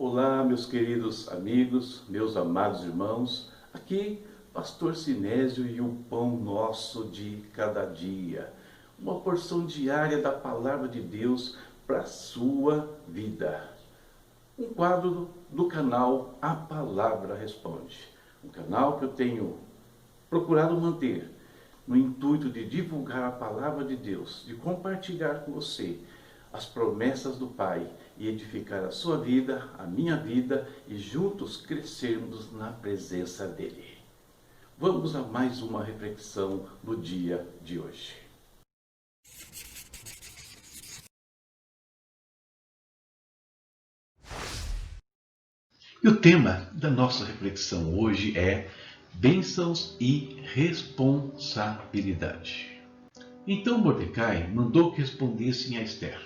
Olá, meus queridos amigos, meus amados irmãos, aqui Pastor Sinésio e o pão nosso de cada dia, uma porção diária da Palavra de Deus para a sua vida. Um quadro do canal A Palavra Responde, um canal que eu tenho procurado manter no intuito de divulgar a Palavra de Deus, de compartilhar com você as promessas do Pai e edificar a sua vida, a minha vida e juntos crescermos na presença dEle. Vamos a mais uma reflexão no dia de hoje. E o tema da nossa reflexão hoje é bênçãos e responsabilidade. Então Mordecai mandou que respondessem a Esther: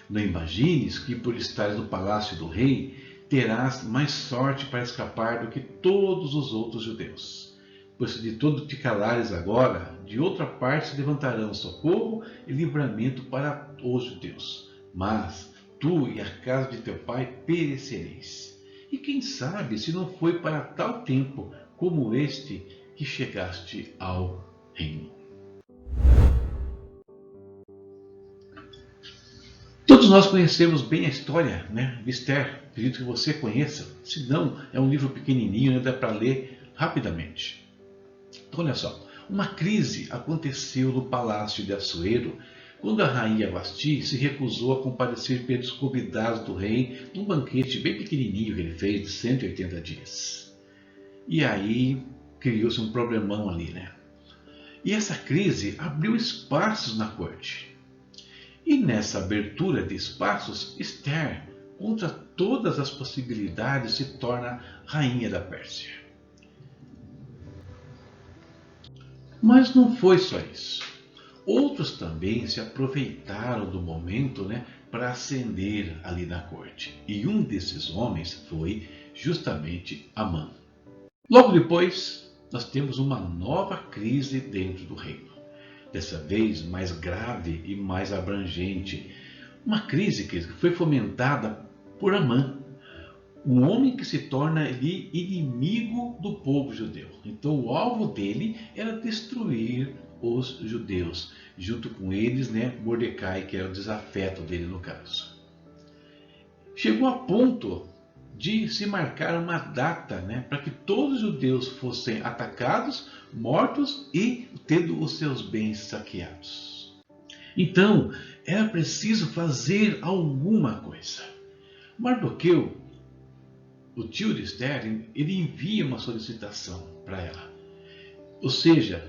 não imagines que por estares no palácio do rei, terás mais sorte para escapar do que todos os outros judeus. Pois se de todo te calares agora, de outra parte se levantarão socorro e livramento para os judeus. Mas tu e a casa de teu pai perecereis. E quem sabe se não foi para tal tempo como este que chegaste ao reino. Todos nós conhecemos bem a história, de Esther. Acredito que você conheça. Se não, é um livro pequenininho, dá para ler rapidamente. Então, olha só. Uma crise aconteceu no palácio de Assuero quando a rainha Vasti se recusou a comparecer pelos convidados do rei num banquete bem pequenininho que ele fez de 180 dias. E aí criou-se um problemão ali, E essa crise abriu espaços na corte. E nessa abertura de espaços, Esther, contra todas as possibilidades, se torna rainha da Pérsia. Mas não foi só isso. Outros também se aproveitaram do momento para ascender ali na corte. E um desses homens foi justamente Amã. Logo depois, nós temos uma nova crise dentro do reino. Dessa vez mais grave e mais abrangente. Uma crise que foi fomentada por Amã, um homem que se torna ali inimigo do povo judeu. Então o alvo dele era destruir os judeus, junto com eles Mordecai, que era o desafeto dele no caso. Chegou a ponto de se marcar uma data para que todos os judeus fossem atacados, mortos e tendo os seus bens saqueados. Então, era preciso fazer alguma coisa. Mardoqueu, o tio de Esther, ele envia uma solicitação para ela. Ou seja,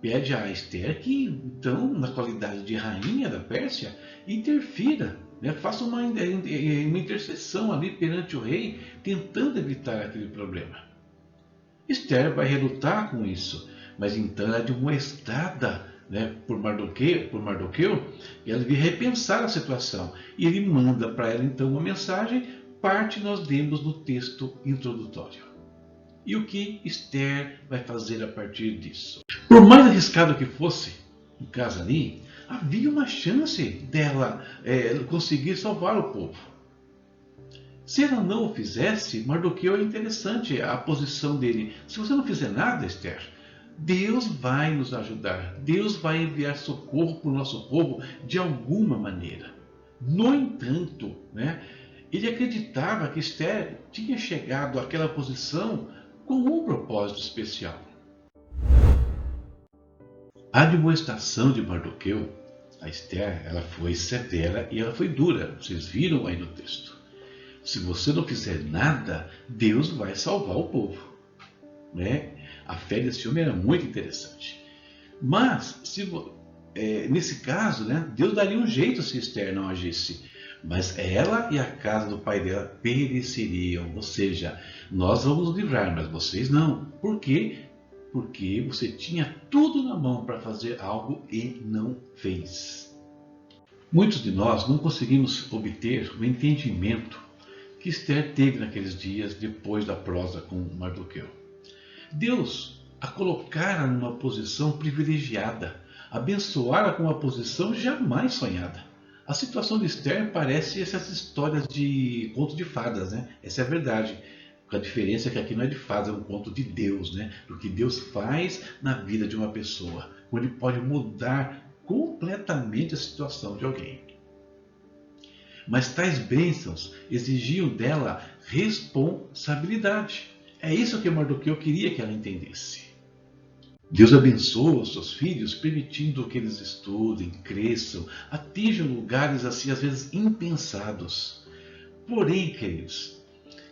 pede a Esther que, então, na qualidade de rainha da Pérsia, interfira, faça uma intercessão ali perante o rei, tentando evitar aquele problema. Esther vai relutar com isso, mas então ela é admoestada por Mardoqueu, e ela vai repensar a situação. E ele manda para ela então uma mensagem, parte nós lemos no texto introdutório. E o que Esther vai fazer a partir disso? Por mais arriscado que fosse, no caso ali, havia uma chance dela conseguir salvar o povo. Se ela não o fizesse, Mardoqueu é interessante a posição dele. Se você não fizer nada, Esther, Deus vai nos ajudar. Deus vai enviar socorro para o nosso povo de alguma maneira. No entanto, ele acreditava que Esther tinha chegado àquela posição com um propósito especial. A admoestação de Mardoqueu, a Esther, ela foi severa e ela foi dura. Vocês viram aí no texto. Se você não fizer nada, Deus vai salvar o povo. A fé desse homem era muito interessante. Mas, nesse caso, Deus daria um jeito se Esther não agisse. Mas ela e a casa do pai dela pereceriam. Ou seja, nós vamos nos livrar, mas vocês não. Por quê? Porque você tinha tudo na mão para fazer algo e não fez. Muitos de nós não conseguimos obter o entendimento que Esther teve naqueles dias depois da prosa com Mardoqueu. Deus a colocara numa posição privilegiada, abençoara com uma posição jamais sonhada. A situação de Esther parece essas histórias de conto de fadas, né? Essa é a verdade. A diferença é que aqui não é de fadas, é um conto de Deus, né? Do que Deus faz na vida de uma pessoa, onde ele pode mudar completamente a situação de alguém. Mas tais bênçãos exigiam dela responsabilidade. É isso que Mardoqueu queria que ela entendesse. Deus abençoa os seus filhos, permitindo que eles estudem, cresçam, atinjam lugares assim, às vezes impensados. Porém, queridos,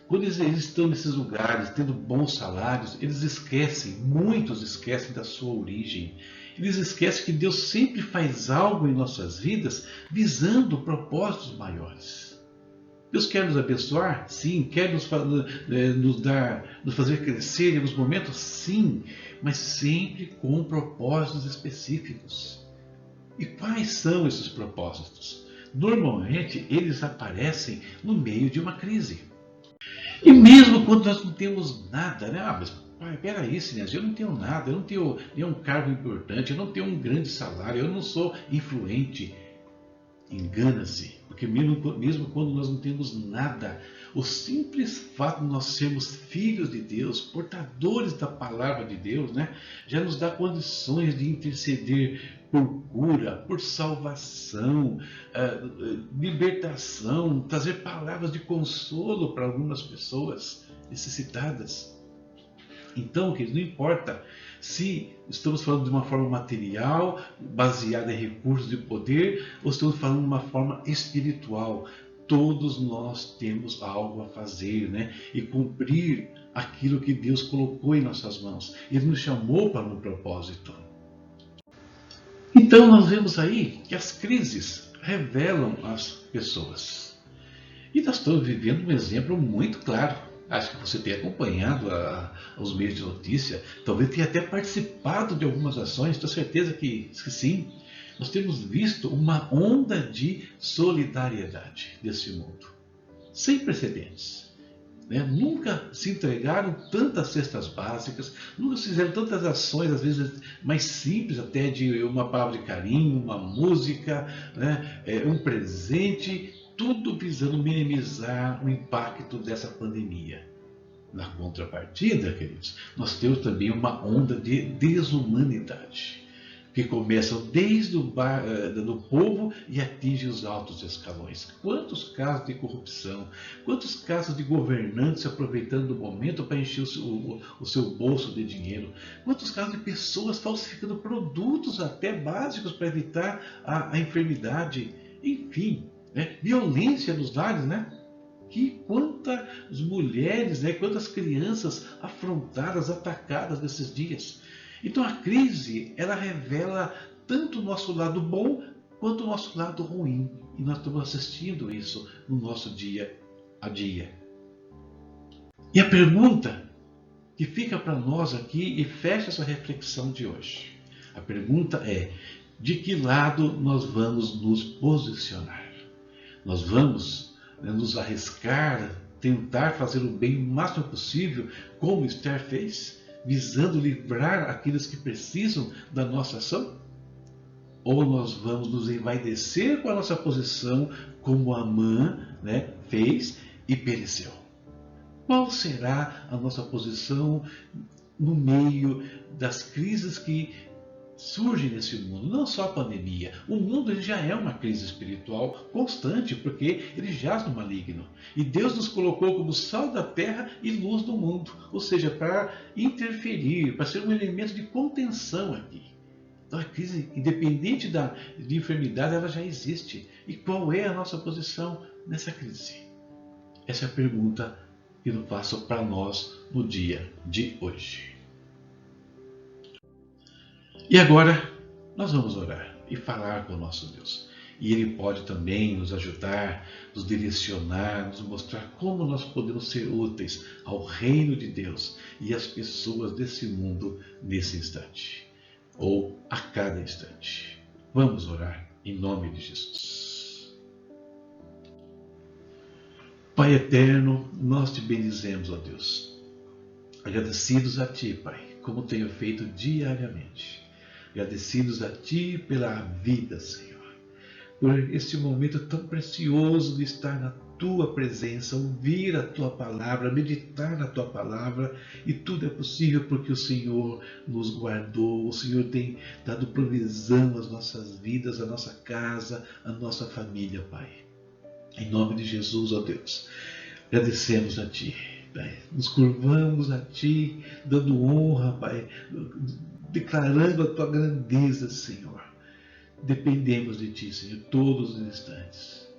quando eles estão nesses lugares, tendo bons salários, eles esquecem, muitos esquecem da sua origem. Eles esquecem que Deus sempre faz algo em nossas vidas visando propósitos maiores. Deus quer nos abençoar? Sim. Quer nos fazer crescer em alguns momentos? Sim. Mas sempre com propósitos específicos. E quais são esses propósitos? Normalmente eles aparecem no meio de uma crise. E mesmo quando nós não temos nada, né? Mas pai, peraí, Sinésio, eu não tenho nada, eu não tenho nenhum cargo importante, eu não tenho um grande salário, eu não sou influente. Engana-se, porque mesmo quando nós não temos nada, o simples fato de nós sermos filhos de Deus, portadores da palavra de Deus, né, já nos dá condições de interceder por cura, por salvação, libertação, trazer palavras de consolo para algumas pessoas necessitadas. Então, queridos, não importa se estamos falando de uma forma material, baseada em recursos de poder, ou estamos falando de uma forma espiritual. Todos nós temos algo a fazer, né? E cumprir aquilo que Deus colocou em nossas mãos. Ele nos chamou para um propósito. Então nós vemos aí que as crises revelam as pessoas. E nós estamos vivendo um exemplo muito claro. Acho que você tem acompanhado os meios de notícia, talvez tenha até participado de algumas ações, tenho certeza que sim. Nós temos visto uma onda de solidariedade desse mundo, sem precedentes. Né? Nunca se entregaram tantas cestas básicas, nunca se fizeram tantas ações, às vezes mais simples, até de uma palavra de carinho, uma música, né? Um presente, tudo visando minimizar o impacto dessa pandemia. Na contrapartida, queridos, nós temos também uma onda de desumanidade, que começa desde do povo e atinge os altos escalões. Quantos casos de corrupção, quantos casos de governantes se aproveitando do momento para encher o seu bolso de dinheiro, quantos casos de pessoas falsificando produtos até básicos para evitar a enfermidade, enfim, né? Violência nos lares, né? Quantas mulheres, né? Quantas crianças afrontadas, atacadas nesses dias. Então a crise, ela revela tanto o nosso lado bom quanto o nosso lado ruim. E nós estamos assistindo isso no nosso dia a dia. E a pergunta que fica para nós aqui e fecha essa reflexão de hoje. A pergunta é: de que lado nós vamos nos posicionar? Nós vamos, né, nos arriscar, tentar fazer o bem o máximo possível, como Esther fez, visando livrar aqueles que precisam da nossa ação? Ou nós vamos nos envaidecer com a nossa posição, como Amã, né, fez e pereceu? Qual será a nossa posição no meio das crises que surgem nesse mundo? Não só a pandemia. O mundo ele já é uma crise espiritual constante, porque ele jaz no maligno. E Deus nos colocou como sal da terra e luz do mundo, ou seja, para interferir, para ser um elemento de contenção aqui. Então a crise, independente de enfermidade, ela já existe. E qual é a nossa posição nessa crise? Essa é a pergunta que eu faço para nós no dia de hoje. E agora nós vamos orar e falar com o nosso Deus. E Ele pode também nos ajudar, nos direcionar, nos mostrar como nós podemos ser úteis ao reino de Deus e às pessoas desse mundo nesse instante, ou a cada instante. Vamos orar em nome de Jesus. Pai eterno, nós te bendizemos, ó Deus. Agradecidos a Ti, Pai, como tenho feito diariamente. Agradecidos a Ti pela vida, Senhor. por esse momento tão precioso de estar na tua presença, ouvir a tua palavra, meditar na tua palavra, e tudo é possível porque o Senhor nos guardou, o Senhor tem dado provisão às nossas vidas, à nossa casa, à nossa família, Pai. Em nome de Jesus, ó Deus, agradecemos a Ti, Pai. Nos curvamos a Ti, dando honra, Pai, declarando a Tua grandeza, Senhor. Dependemos de Ti, Senhor, todos os instantes.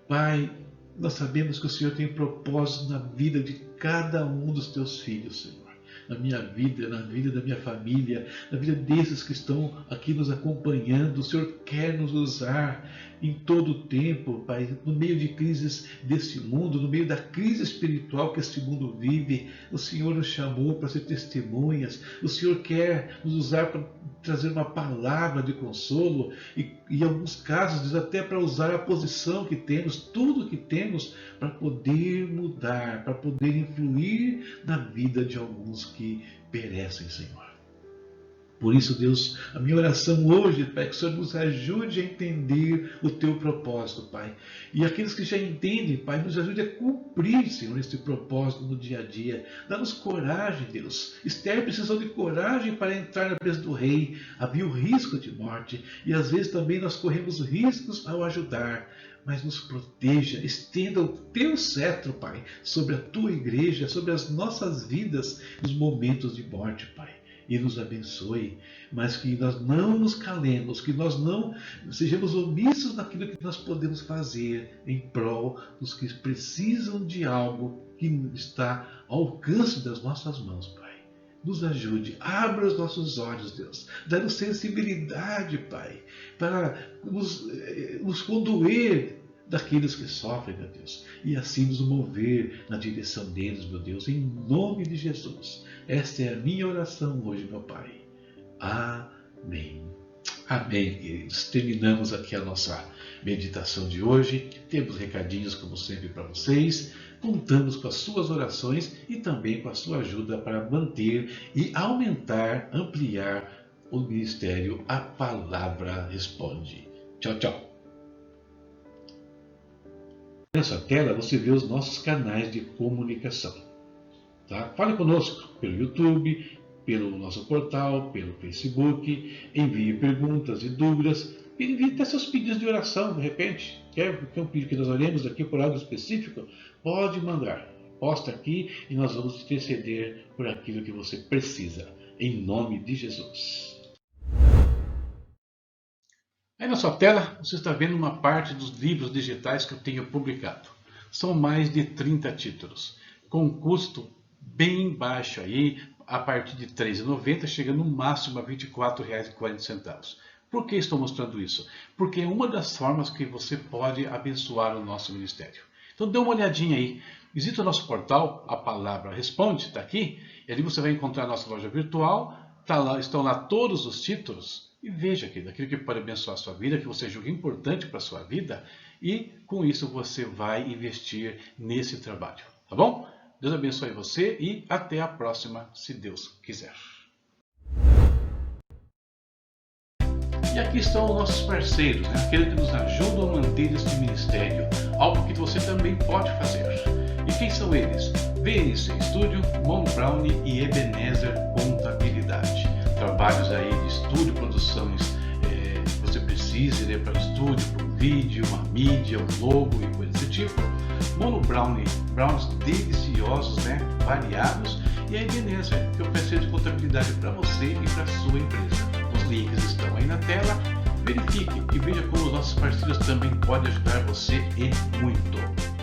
Pai, nós sabemos que o Senhor tem propósito na vida de cada um dos Teus filhos, Senhor. Na minha vida, na vida da minha família, na vida desses que estão aqui nos acompanhando. O Senhor quer nos usar em todo o tempo, Pai, no meio de crises desse mundo, no meio da crise espiritual que este mundo vive. O Senhor nos chamou para ser testemunhas. O Senhor quer nos usar para trazer uma palavra de consolo e, em alguns casos, até para usar a posição que temos, tudo que temos, para poder mudar, para poder influir na vida de alguns que perecem, Senhor. Por isso, Deus, a minha oração hoje, Pai, é que o Senhor nos ajude a entender o Teu propósito, Pai. E aqueles que já entendem, Pai, nos ajude a cumprir, Senhor, esse propósito no dia a dia. Dá-nos coragem, Deus. Esther precisou de coragem para entrar na presença do rei. Havia o risco de morte e às vezes também nós corremos riscos ao ajudar. Mas nos proteja, estenda o Teu cetro, Pai, sobre a Tua igreja, sobre as nossas vidas nos momentos de morte, Pai. E nos abençoe, mas que nós não nos calemos, que nós não sejamos omissos naquilo que nós podemos fazer em prol dos que precisam de algo que está ao alcance das nossas mãos, Pai. Nos ajude, abra os nossos olhos, Deus, dá-nos sensibilidade, Pai, para nos condoer daqueles que sofrem, meu Deus, e assim nos mover na direção deles, meu Deus, em nome de Jesus. Esta é a minha oração hoje, meu Pai. Amém. Amém, queridos. Terminamos aqui a nossa meditação de hoje. Temos recadinhos, como sempre, para vocês. Contamos com as suas orações e também com a sua ajuda para manter e aumentar, ampliar o ministério A Palavra Responde. Tchau, tchau. Nessa tela você vê os nossos canais de comunicação. Tá? Fale conosco pelo YouTube, pelo nosso portal, pelo Facebook, envie perguntas e dúvidas, e envie até seus pedidos de oração, de repente. Quer um pedido que nós oremos aqui por algo específico? Pode mandar. Posta aqui e nós vamos interceder por aquilo que você precisa, em nome de Jesus. Aí na sua tela você está vendo uma parte dos livros digitais que eu tenho publicado. São mais de 30 títulos, com um custo bem baixo aí, a partir de R$ 3,90, chegando no máximo a R$ 24,40. Por que estou mostrando isso? Porque é uma das formas que você pode abençoar o nosso ministério. Então dê uma olhadinha aí. Visita o nosso portal, A Palavra Responde, está aqui. E ali você vai encontrar a nossa loja virtual. Estão lá todos os títulos. E veja aquilo que pode abençoar a sua vida, que você julga importante para a sua vida. E com isso você vai investir nesse trabalho. Tá bom? Deus abençoe você e até a próxima, se Deus quiser. E aqui estão os nossos parceiros, né? Aqueles que nos ajudam a manter este ministério, algo que você também pode fazer. E quem são eles? VNC Studio, Mono Brown e Ebenezer Contabilidade. Trabalhos aí de estúdio, produções que você precise, né, para o estúdio, para um vídeo, uma mídia, um logo e coisa desse tipo. Mono Brown, browns deliciosos, né, variados, e a Ebenezer, que oferece de contabilidade para você e para a sua empresa. Os links estão aí na tela. Verifique e veja como os nossos parceiros também podem ajudar você e muito.